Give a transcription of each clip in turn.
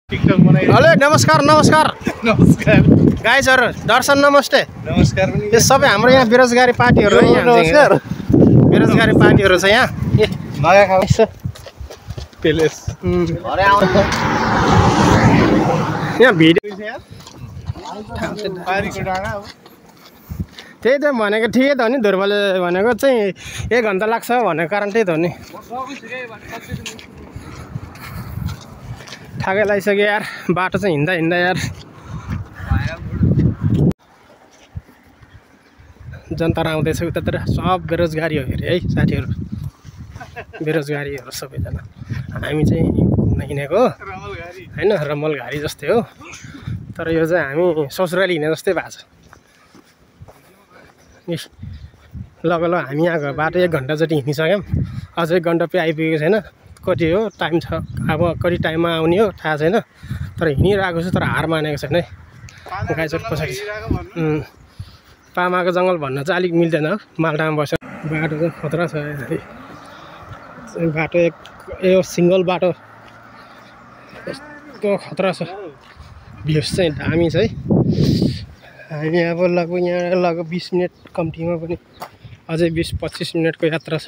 hello नमस्कार नमस्कार नमस्कार गाइजहरु दर्शन नमस्ते नमस्कार पनि यो सबै हाम्रो यहाँ बेरोजगारी पार्टीहरु हो यहाँ नमस्कार बेरोजगारी पार्टीहरु छ यहाँ नयाँ खाऊ पेलेस भरे आउनु यहाँ भिडियो पारीको डाँडा हो त्यही त भनेको ठिकै त हो नि ध्रुवले भनेको चाहिँ 1 घण्टा लाग्छ भनेको कारण त्यही त हो नि थाकै लागिसक्यो यार बाटो चाहिँ हिँड्दा हिँड्दा यार जनता आउँदैछ उतातिर सब बेरोजगारी हो फेरि है साथीहरु बेरोजगारीहरु सबैजना हामी चाहिँ घुम्न हिँडेको हैन रमलघारी जस्तै हो तर यो चाहिँ हामी ससुराली हिँडे जस्तै भएको छ लगल हामी यहाँ बाटो 1 घण्टा जति हिँडिसक्यौं अझै 1 घण्टा पे आइपुगेको छैन कति हो टाइम छ अब कति टाइममा आउने हो थाहा छैन तर हिँडिरहेको छु तर हार मानेको छैन है गाइजहरु पछाडि पामाको जंगल भन्न चाहिँ अलिक मिल्दैन हो मालटामा बस्यो बाटो चाहिँ खतरा छ है बाटो यो सिंगल बाटो यस्तो खतरा छ भ्यूज चाहिँ दामी छ है हामी अब लगभग यहाँ लगभग 20 मिनेट कम्तीमा पनि अझै 20-25 मिनेटको यात्रा छ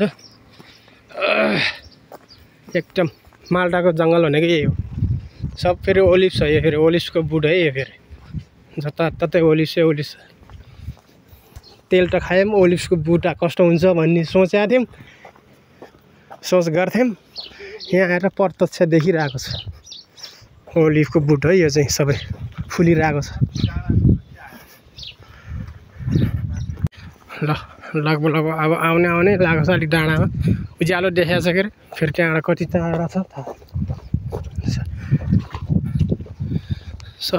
एकदम मालटाको जंगल भनेको यही हो सब फेरि ओलिभ्स हो यो फेरि ओलिभ्सको बुट है यो फेरि जताततै ओलिभ्सै ओलिभ्स तेल त खायौँ ओलिभ्सको बुट कस्तो हुन्छ भन्ने सोचेका थियौँ सोच गर्थ्यौँ यहाँ आएर प्रत्यक्ष देखिरहेको छ ओलिभको बुट है यो चाहिँ सबै फुलिरहेको छ ल लगभग अब आउने लागेको छ अलिक डाँडामा उज्यालो देखाएको छ के अरे फेरि त्यहाँबाट कति टाढा छ थाहा सो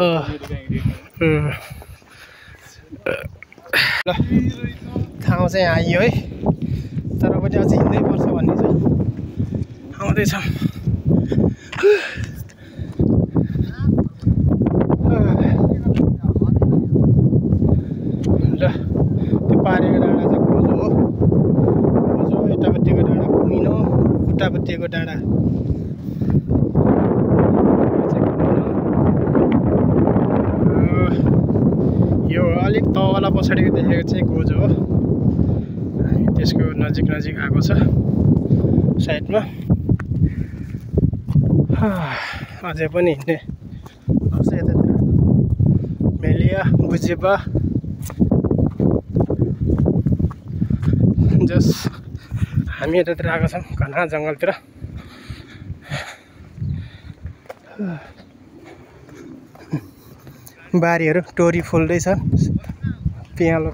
ल ठाउँ चाहिँ आइयो है तर पनि अझै हिँड्दै पर्छ भन्ने छ आउँदैछौँ ल त्यो पारेको डाँडा चाहिँ खोजो हो खोजो यतापट्टिको डाँडा घुमिनो उतापट्टिको डाँडा यो अलिक तल पछाडिको देखेको चाहिँ गोजो हो त्यसको नजिक आएको छ साइडमा अझै पनि हिँड्ने अझै यतातिर मेलिया बुझेपा जस हामी यतातिर आएको छौँ घना जङ्गलतिर बारीहरू टोरी फुल्दैछ पियालो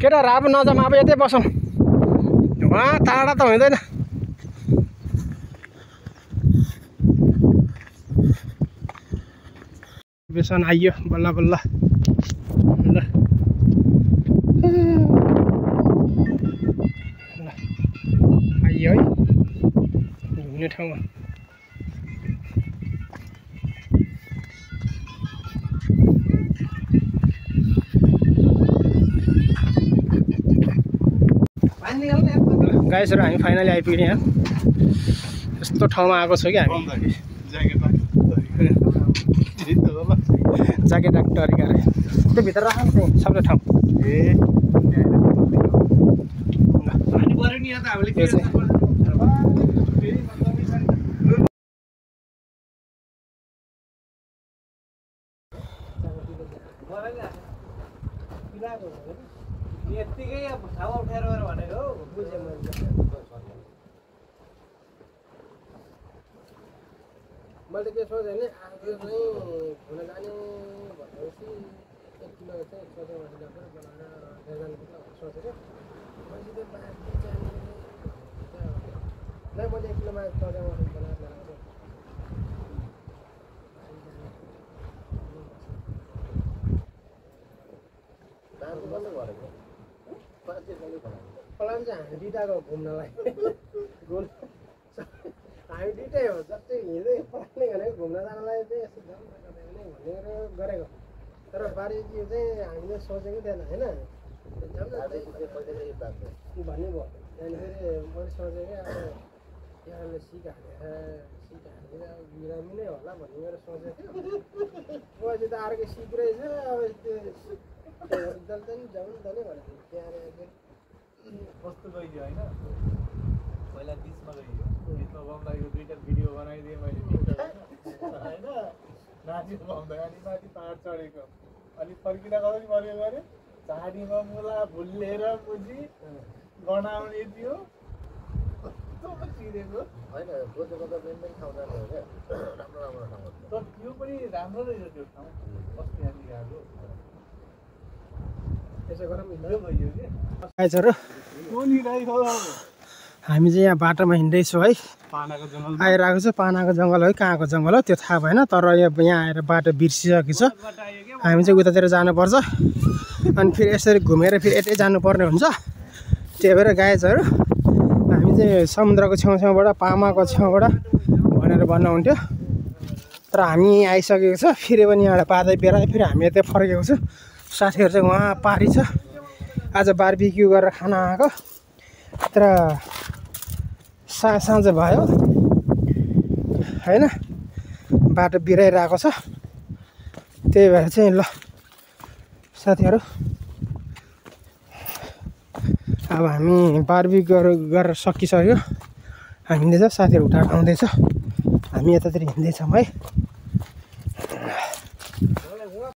केटाहरू अब नजाम अब यतै बसौँ वहाँ टाढा त हुँदैन बेसन आइयो बल्ल बल्ल ल आइयो है घुम्ने ठाउँमा गाइजहरु हामी फाइनली आइपुग्यौँ यहाँ यस्तो ठाउँमा आएको छ कि हामी ज्याकेट तरिका त्यो भित्र राख्नु चाहिँ सबै ठाउँ यतिकै ठाउँ उठेर भनेको बुझेँ मैले के सोचेँ भने आज चाहिँ घुम्न जाने भनेपछि 1 किलो चाहिँ सोचेँ बनाएर सोचेको मैले मैले 1 किलोमा बनाएर प्लान चाहिँ हामी दुईटाको घुम्नलाई हामी दुईटै हो जस्तै हिँड्दै पढ्ने भनेको घुम्न जानलाई चाहिँ यस्तो भनेर गरेको तर बारीजी चाहिँ हामीले सोचेकै थिएन होइन भन्ने भयो फेरि मैले सोचेँ क्या अब यहाँले सिक हालेर अब बिरामी नै होला भन्ने मेरो सोचेको थियो पछि त अर्कै सिक रहेछ अब त्यो जल्दै जाउँ त नै भनेको त्यहाँ कस्तो गइयो होइन पहिला बिचमा गइयो बिचमा बम्बाईको दुईटा भिडियो बनाइदिएँ मैले होइन नाच्यो बम्दै अनि माथि पाहाड चढेको अनि फर्किँदा कतै मर्यो गऱ्यो झाडीमा मुला भुल्लेर मुजी गनाउने थियो कस्तो चिरेको होइन बोजूको त मेन ठाउँ जानु हो क्या राम्रो राम्रो ठाउँ तर त्यो पनि राम्रो रहेछ त्यो ठाउँ कस्तो यहाँनिर आएको त्यसो गरौँ हिँड्दै गइयो कि गाइजहरू हामी चाहिँ यहाँ बाटोमा हिँड्दैछौँ है पानाको जङ्गल आइरहेको छ पानाको जङ्गल है कहाँको जङ्गल हो त्यो थाहा भएन तर यहाँ आएर बाटो बिर्सिसकेको छ हामी चाहिँ उतातिर जानुपर्छ अनि फेरि यसरी घुमेर फेरि यतै जानुपर्ने हुन्छ त्यही भएर गाइजहरू हामी चाहिँ समुद्रको छेउछाउबाट पामाको छेउबाट भनेर भन्नुहुन्थ्यो तर हामी आइसकेको छ फेरि पनि यहाँबाट पादै बेला फेरि हामी यतै फर्केको छु साथीहरू चाहिँ उहाँ पारी छ आज बारबिक्यू गरेर खान आएको तर साँझ भयो होइन बाटो बिराइरहेको छ त्यही भएर चाहिँ ल साथीहरू अब हामी बारबिक्यू गरेर सकिसक्यो हामीले चाहिँ साथीहरू उठाएर आउँदैछ हामी यतातिर हिँड्दैछौँ है